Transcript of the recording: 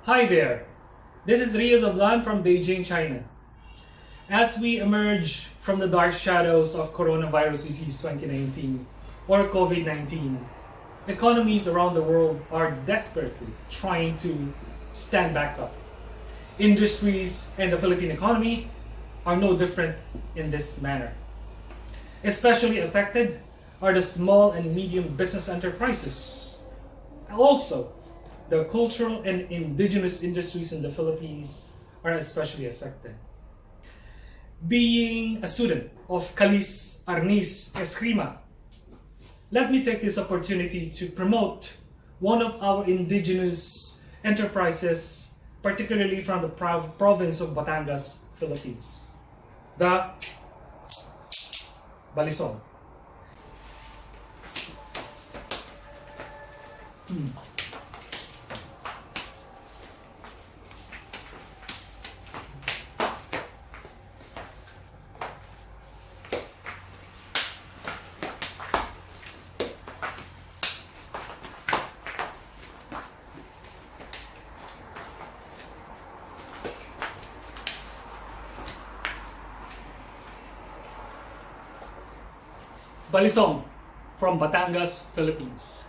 Hi there, this is Ria Zablan from Beijing, China. As we emerge from the dark shadows of coronavirus disease 2019 or COVID-19, economies around the world are desperately trying to stand back up. Industries and the Philippine economy are no different in this manner. Especially affected are the small and medium business enterprises. Also, the cultural and indigenous industries in the Philippines are especially affected. Being a student of Calis Arnis Escrima, let me take this opportunity to promote one of our indigenous enterprises, particularly from the province of Batangas, Philippines, the Balisong. Balisong from Batangas, Philippines.